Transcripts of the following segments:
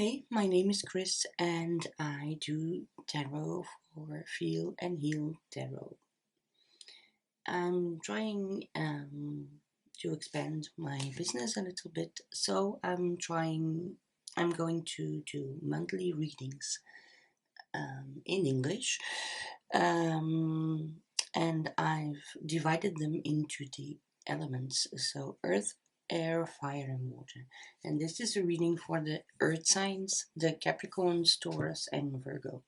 Hey, my name is Chris and I do tarot for Feel and Heal Tarot. I'm trying to expand my business a little bit, so I'm going to do monthly readings in English, um, and I've divided them into the elements, so earth, air, fire, and water. And this is a reading for the earth signs, the Capricorns, Taurus, and Virgo.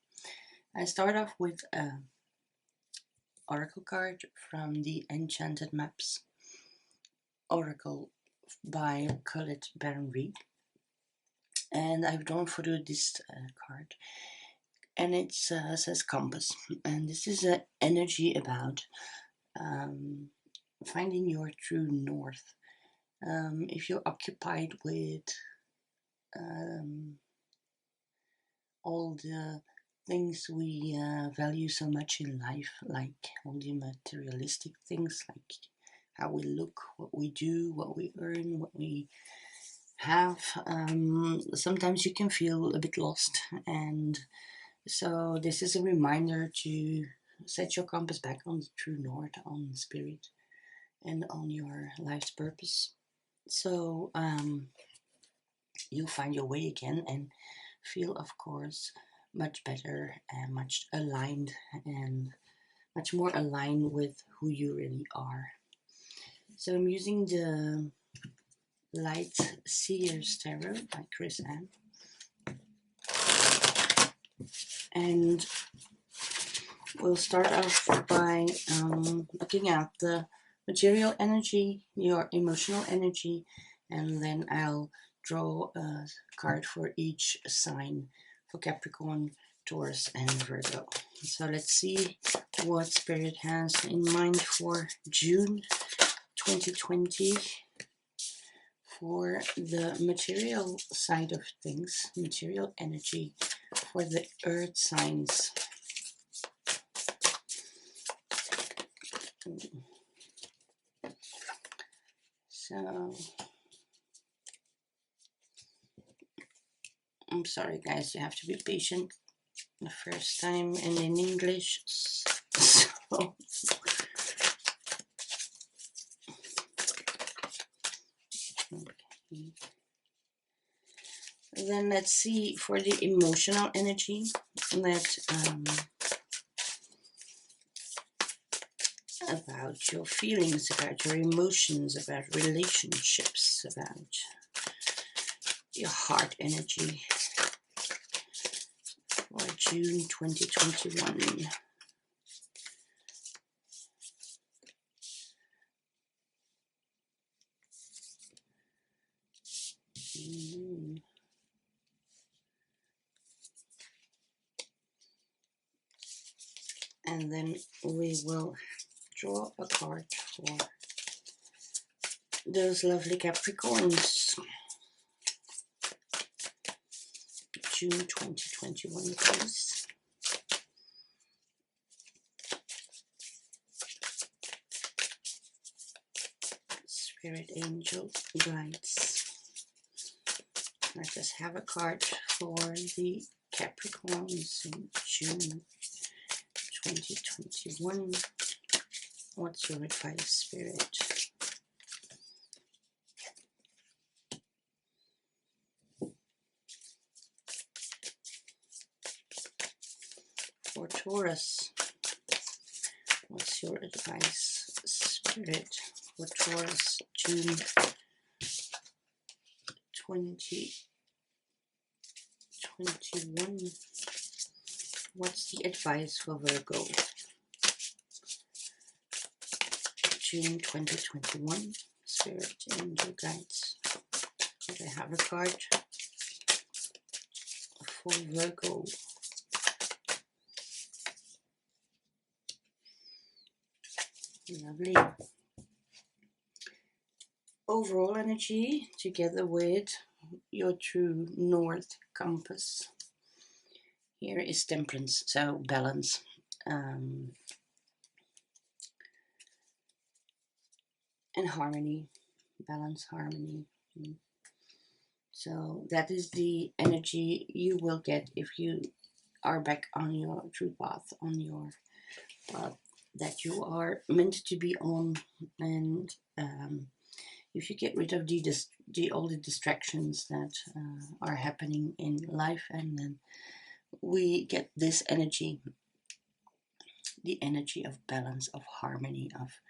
I start off with an oracle card from the Enchanted Maps Oracle by Colette Baron Reed. And I've drawn for you this card. And it says compass. And this is an energy about finding your true north. If you're occupied with all the things we value so much in life, like all the materialistic things, like how we look, what we do, what we earn, what we have, sometimes you can feel a bit lost. And so this is a reminder to set your compass back on the true north, on spirit, and on your life's purpose. So you'll find your way again and feel, of course, much better and much aligned and much more aligned with who you really are. So I'm using the Light Seers Tarot by Chris Ann. And we'll start off by looking at the material energy, your emotional energy, and then I'll draw a card for each sign for Capricorn, Taurus, and Virgo. So let's see what Spirit has in mind for June 2020 for the material side of things, material energy for the earth signs. So I'm sorry guys, you have to be patient. The first time and in English. So okay. Then let's see for the emotional energy that about your feelings, about your emotions, about relationships, about your heart energy for June 2021. And then we will draw a card for those lovely Capricorns. June 2021, please. Spirit angel guides. Let us have a card for the Capricorns in June 2021. What's your advice, Spirit? For Taurus, what's your advice, Spirit? For Taurus, June 2021. What's the advice for Virgo? June 2021. Spirit angel guides. And I have a card for Virgo. Lovely. Overall energy together with your true north compass. Here is temperance, so balance. And harmony. Balance, harmony. So that is the energy you will get if you are back on your true path, on your path that you are meant to be on. And if you get rid of all the distractions that are happening in life, and then we get this energy, the energy of balance, of harmony, of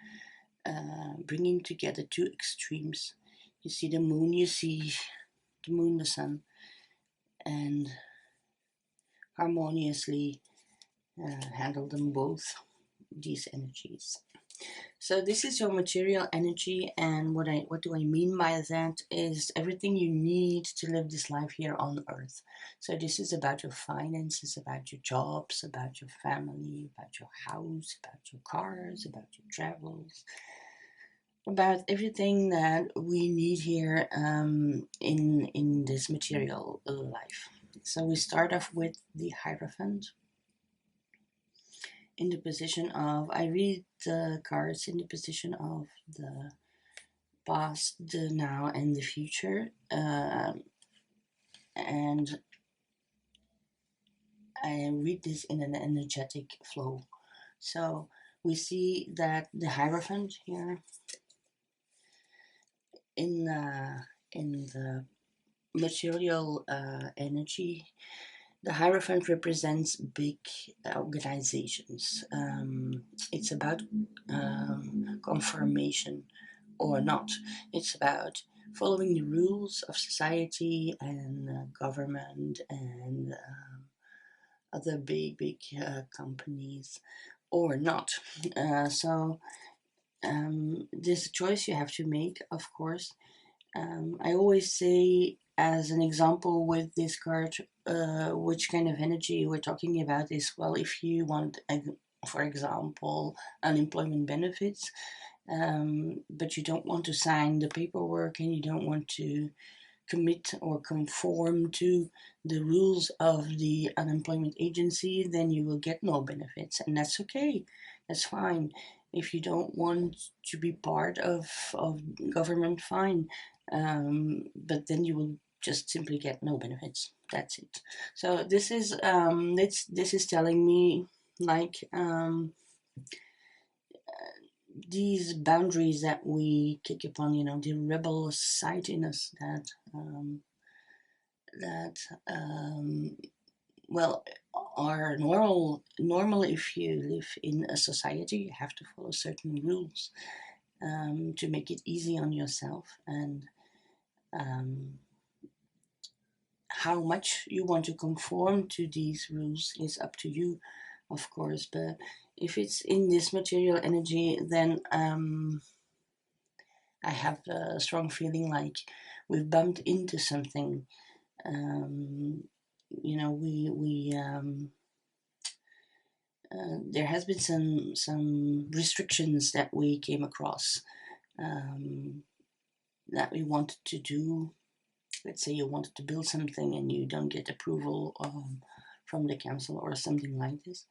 bringing together two extremes. You see the moon, the sun, and harmoniously handle them both, these energies. So this is your material energy, and what do I mean by that is everything you need to live this life here on earth. So this is about your finances, about your jobs, about your family, about your house, about your cars, about your travels, about everything that we need here in this material life. So we start off with the Hierophant in the position of, I read the cards in the position of the past, the now, and the future. And I read this in an energetic flow. So we see that the Hierophant here in the material energy, the Hierophant represents big organizations. It's about confirmation or not. It's about following the rules of society and government and other big companies or not. There's a choice you have to make, of course. I always say, as an example with this card, which kind of energy we're talking about is, well, if you want, for example, unemployment benefits, but you don't want to sign the paperwork and you don't want to commit or conform to the rules of the unemployment agency, then you will get no benefits, and that's okay. That's fine. If you don't want to be part of government, fine. But then you will just simply get no benefits. That's it. So this is telling me, like, these boundaries that we kick upon, the rebel side in us that well, are normal. If you live in a society, you have to follow certain rules to make it easy on yourself, and how much you want to conform to these rules is up to you, of course. But if it's in this material energy, then I have a strong feeling like we've bumped into something. There has been some restrictions that we came across, that we wanted to do. Let's say you wanted to build something and you don't get approval from the council or something like this.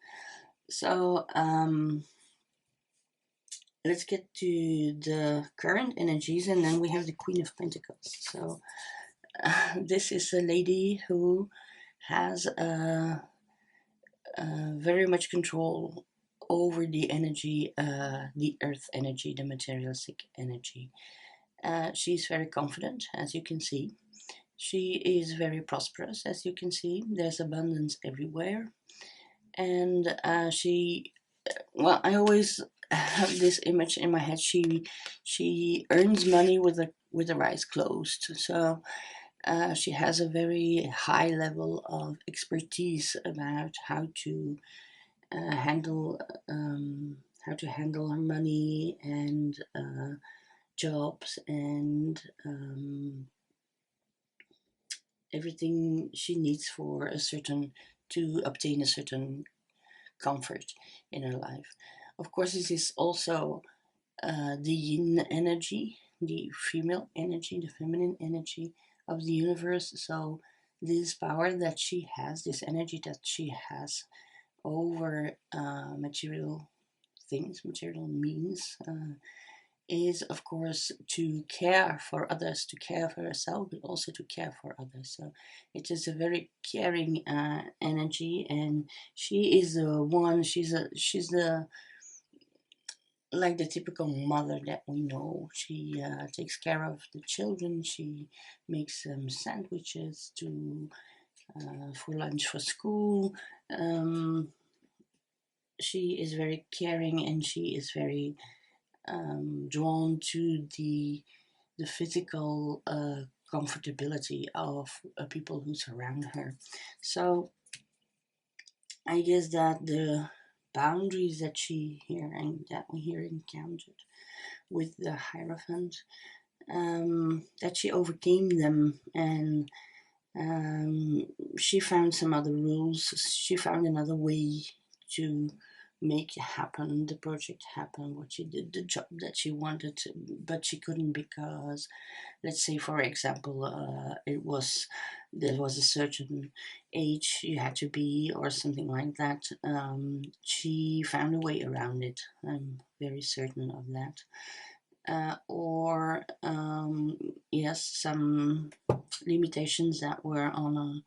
So let's get to the current energies, and then we have the Queen of Pentacles. So this is a lady who has very much control over the energy, the earth energy, the materialistic energy. She's very confident, as you can see. She is very prosperous, as you can see. There's abundance everywhere. And I always have this image in my head. She earns money with her eyes closed. So she has a very high level of expertise about how to handle her money and jobs and everything she needs to obtain a certain comfort in her life. Of course, this is also the yin energy, the female energy, the feminine energy of the universe. So this power that she has, this energy that she has over material things, material means, is, of course, to care for others, to care for herself, but also to care for others. So it is a very caring energy, and she is the one. She's the like the typical mother that we know. She takes care of the children. She makes sandwiches to for lunch for school. Um, she is very caring, and she is very drawn to the physical comfortability of people who surround her. So I guess that the boundaries that she here and that we here encountered with the Hierophant, that she overcame them, and um, she found some other rules. She found another way to make it happen, the project happen, what she did, the job that she wanted to, but she couldn't because, let's say, for example, there was a certain age you had to be or something like that. She found a way around it. I'm very certain of that. Or yes, some limitations that were on a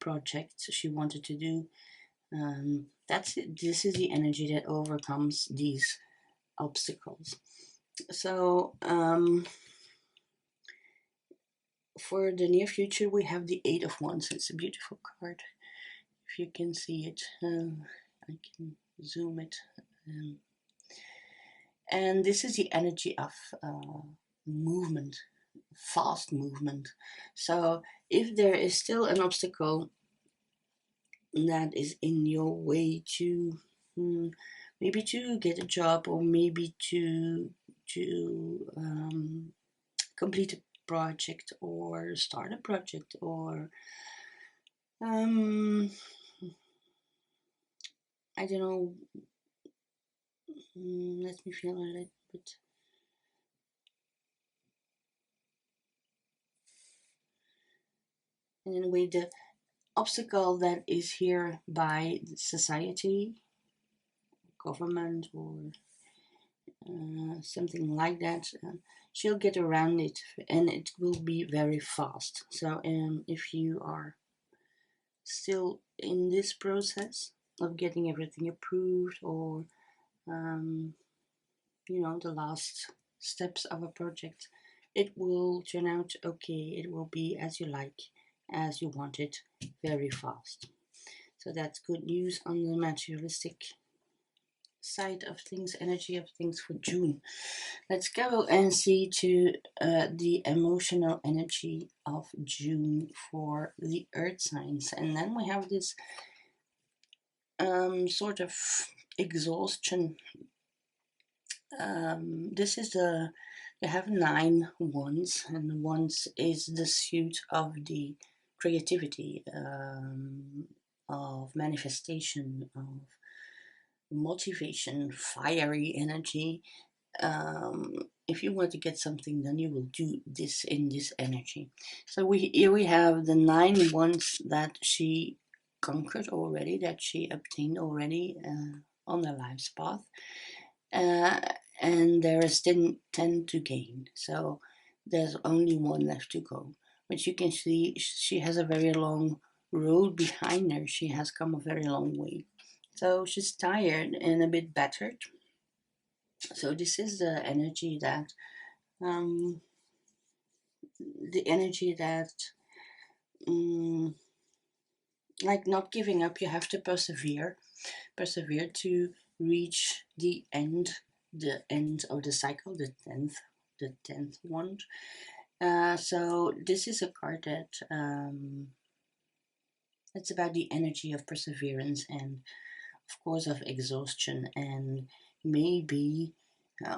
project she wanted to do. That's it. This is the energy that overcomes these obstacles. So for the near future, we have the Eight of Wands. It's a beautiful card. If you can see it, I can zoom it. Um, and this is the energy of movement, fast movement. So if there is still an obstacle that is in your way to maybe to get a job, or maybe to complete a project or start a project, or I don't know. Let me feel a little bit. And in a way, the obstacle that is here by society, government, or something like that, she'll get around it, and it will be very fast. So if you are still in this process of getting everything approved, or um, the last steps of a project, it will turn out okay. It will be as you like, as you want it, very fast. So that's good news on the materialistic side of things, energy of things for June. Let's go and see to the emotional energy of June for the earth signs. And then we have this sort of exhaustion. This is you have 9 wands, and the wands is the suit of the creativity, of manifestation, of motivation, fiery energy. If you want to get something done, you will do this in this energy. So here we have the 9 wands that she conquered already, that she obtained already on her life's path. Uh, and there is 10 to gain. So there's only one left to go. But you can see she has a very long road behind her. She has come a very long way. So she's tired and a bit battered. So this is um, the energy that, um, like not giving up. You have to persevere to reach the end of the cycle, the tenth one. So this is a card that it's about the energy of perseverance, and of course of exhaustion, and maybe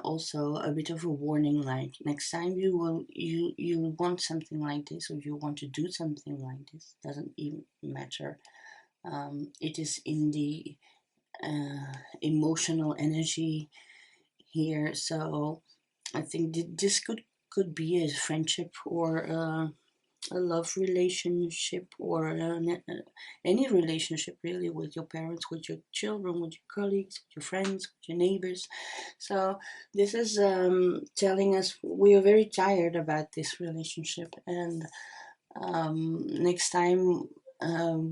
also a bit of a warning, like next time you want something like this, or you want to do something like this, doesn't even matter. It is in the emotional energy here. So I think this could be a friendship, or a love relationship, or any relationship really, with your parents, with your children, with your colleagues, with your friends, with your neighbors. So this is telling us we are very tired about this relationship, and next time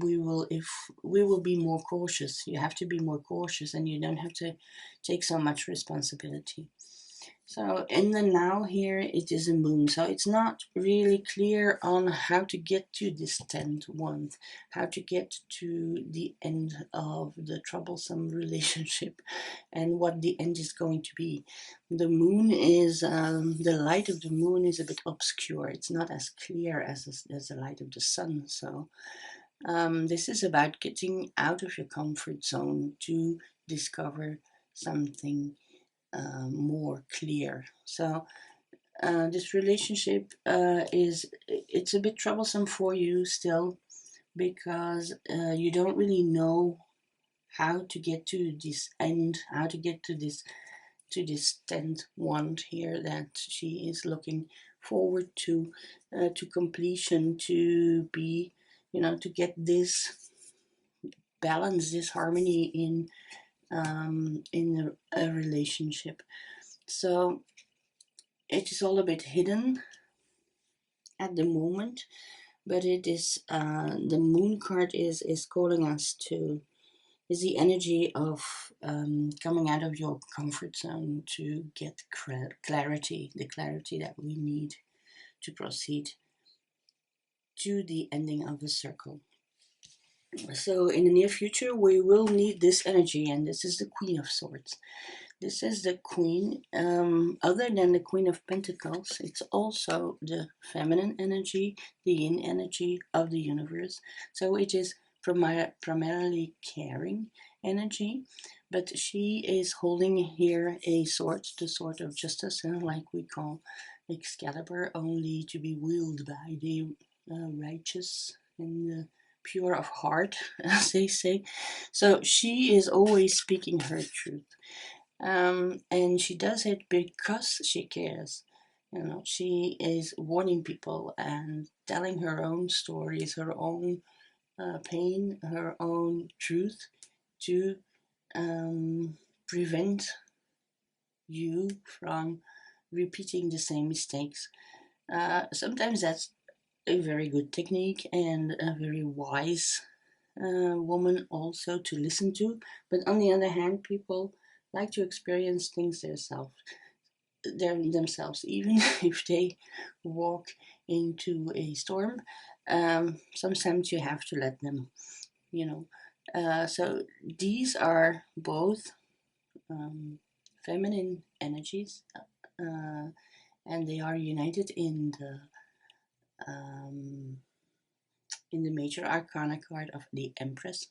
we will be more cautious. You have to be more cautious, and you don't have to take so much responsibility. So in the now here, it is a moon. So it's not really clear on how to get to this 10th one, how to get to the end of the troublesome relationship, and what the end is going to be. The moon is, the light of the moon is a bit obscure. It's not as clear as the light of the sun. So this is about getting out of your comfort zone to discover something more clear. So this relationship it's a bit troublesome for you still, because you don't really know how to get to this end, how to get to this 10th wand here that she is looking forward to completion, to be, to get this balance, this harmony in a relationship. So it is all a bit hidden at the moment, but it is the moon card is calling us to, is the energy of coming out of your comfort zone to get clarity, the clarity that we need to proceed to the ending of the circle. So in the near future we will need this energy, and this is the Queen of Swords. This is the Queen. Other than the Queen of Pentacles, it's also the feminine energy, the yin energy of the universe. So it is primarily caring energy, but she is holding here a sword, the sword of justice, like we call Excalibur, only to be wielded by the righteous and the pure of heart, as they say. So she is always speaking her truth. And she does it because she cares. She is warning people and telling her own stories, her own pain, her own truth, to prevent you from repeating the same mistakes. Sometimes that's a very good technique and a very wise woman also to listen to. But on the other hand, people like to experience things themselves, even if they walk into a storm. Sometimes you have to let them, you know. So these are both feminine energies, and they are united um, in the major arcana card of the Empress,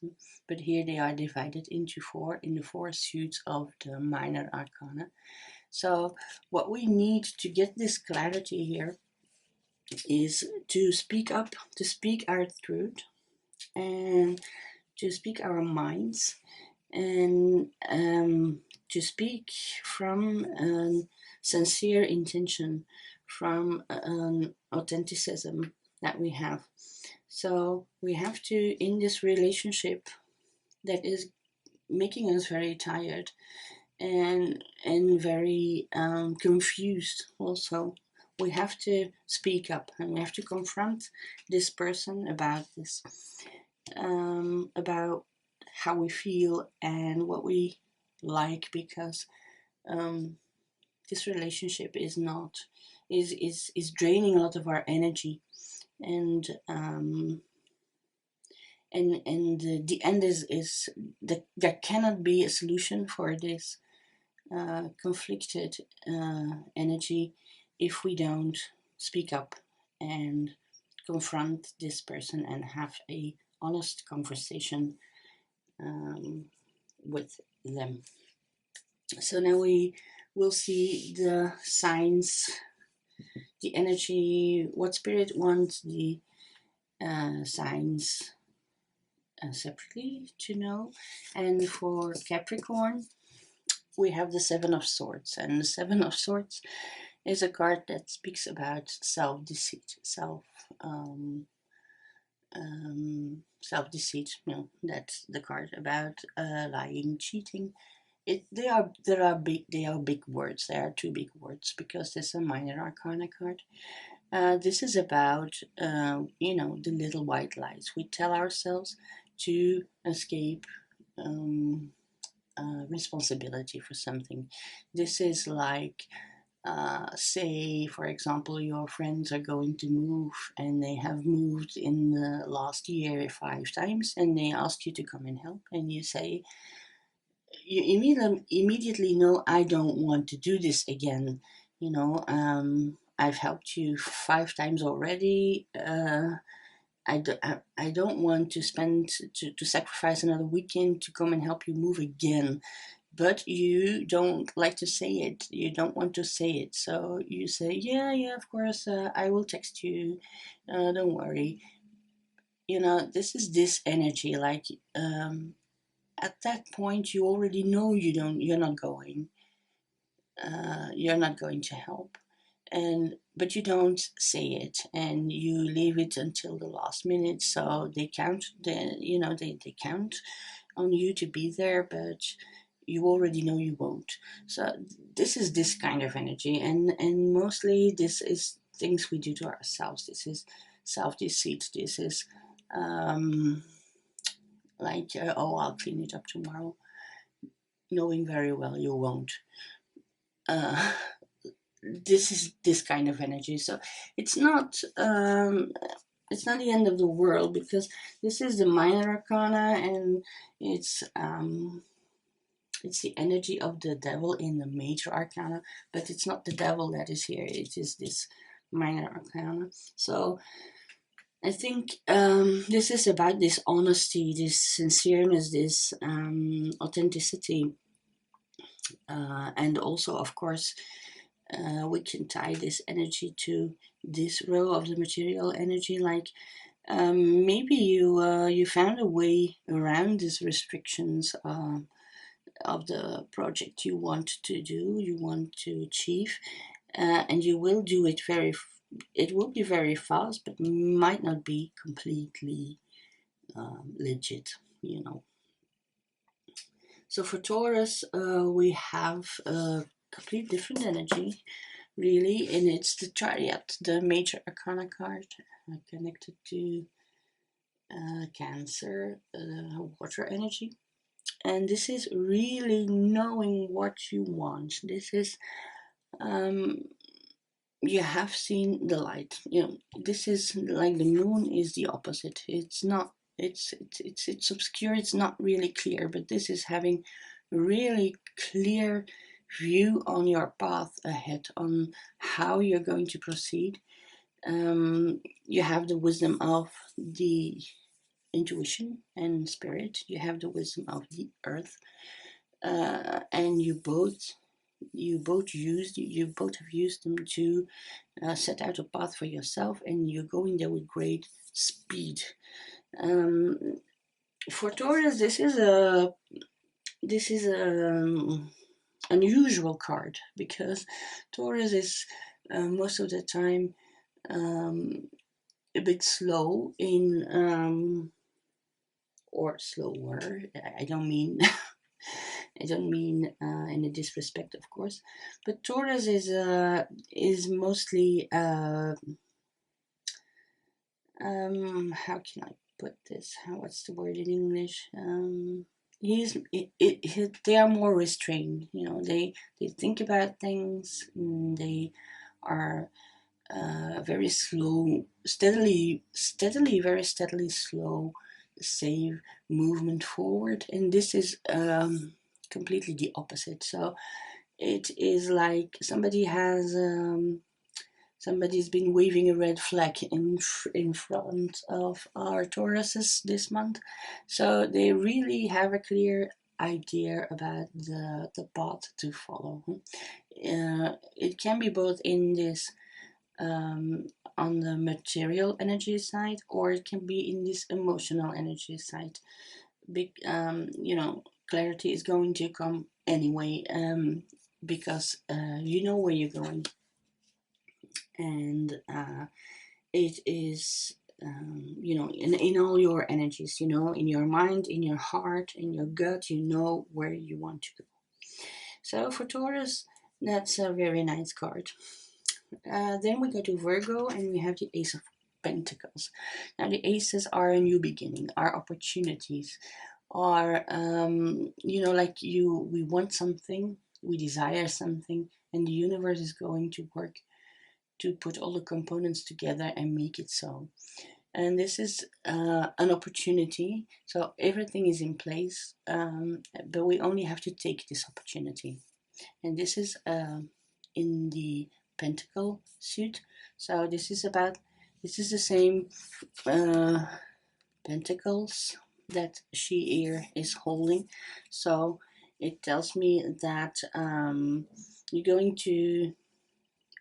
but here they are divided into four in the four suits of the minor arcana. So what we need to get this clarity here is to speak up, to speak our truth, and to speak our minds, and to speak from sincere intention, from an authenticism that we have. So we have to, in this relationship that is making us very tired and very confused also, we have to speak up, and we have to confront this person about this, about how we feel and what we like, because this relationship is draining a lot of our energy, and the end is that there cannot be a solution for this conflicted energy if we don't speak up and confront this person and have a honest conversation with them. So now we will see the signs, the energy, what spirit wants the signs separately to know. And for Capricorn, we have the Seven of Swords, and the Seven of Swords is a card that speaks about self-deceit, um, self-deceit. No, that's the card about lying, cheating. They are big words. They are two big words because this is a minor arcana card. This is about the little white lies we tell ourselves to escape um, responsibility for something. This is like, say, for example, your friends are going to move and they have moved in the last year 5 times and they ask you to come and help, and you say, you immediately know, I don't want to do this again. I've helped you 5 times already. I don't want to sacrifice another weekend to come and help you move again. But you don't like to say it. You don't want to say it. So you say, yeah, yeah, of course, I will text you. Don't worry. This is this energy. Like, at that point, you already know you're not going to help, but you don't say it, and you leave it until the last minute. So they count on you to be there, but you already know you won't. So this is this kind of energy, and mostly this is things we do to ourselves. This is self-deceit. This is um, like, oh, I'll clean it up tomorrow, knowing very well you won't. Uh, this is this kind of energy. So it's not it's not the end of the world, because this is the minor arcana, and it's um it's the energy of the devil in the major arcana, but it's not the devil that is here. It is this minor arcana. So I think this is about this honesty, this sincereness, this authenticity, and also, of course, we can tie this energy to this row of the material energy. Like, maybe you found a way around these restrictions of the project you want to do, you want to achieve, and you will do it it will be very fast, but might not be completely legit, you know. So for Taurus, we have a complete different energy, really, and it's the Chariot, the major arcana card, connected to Cancer, water energy. And this is really knowing what you want. This is, um, you have seen the light. This is like the moon is the opposite. It's not. It's obscure. It's not really clear. But this is having a really clear view on your path ahead, on how you're going to proceed. You have the wisdom of the intuition and spirit. You have the wisdom of the earth, and you both have used them to set out a path for yourself, and you're going there with great speed. Um, for Taurus, this is a unusual card, because Taurus is most of the time a bit slow in or slower. I don't mean I don't mean in a disrespect, of course, but Taurus is mostly how can I put this? What's the word in English? They are more restrained. They think about things. They are very slow, very steadily slow, safe movement forward, and this is completely the opposite. So it is like somebody's been waving a red flag in front of our Tauruses this month. So they really have a clear idea about the path to follow. It can be both in this um, on the material energy side, or it can be in this emotional energy side. Big, clarity is going to come anyway, because you know where you're going. and it is in all your energies, in your mind, in your heart, in your gut, where you want to go. So for Taurus, that's a very nice card. Then we go to Virgo and we have the Ace of Pentacles. Now the aces are a new beginning, are opportunities, are like we want something, we desire something, and the universe is going to work to put all the components together and make it so. And this is an opportunity. So everything is in place, but we only have to take this opportunity. And this is in the Pentacle suit. So this is the same uh, pentacles that she here is holding. So it tells me that you're going to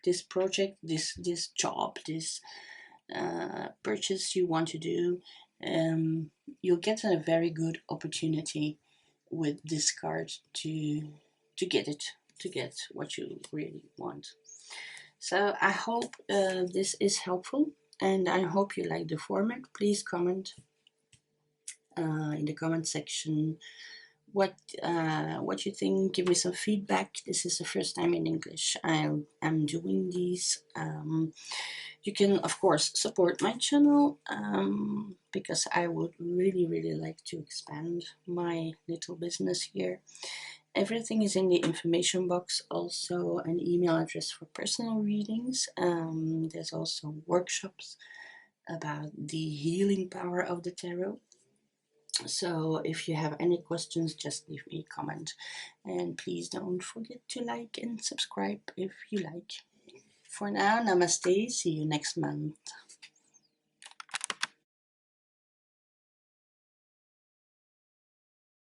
this project, this job, this purchase you want to do, um, you'll get a very good opportunity with this card to get it, to get what you really want. So I hope this is helpful, and I hope you like the format. Please comment in the comment section what you think. Give me some feedback. This is the first time in English I'm doing these. You can of course support my channel, because I would really like to expand my little business here. Everything is in the information box, also an email address for personal readings. There's also workshops about the healing power of the tarot. So if you have any questions, just leave me a comment, and please don't forget to like and subscribe if you like. For now, namaste, see you next month.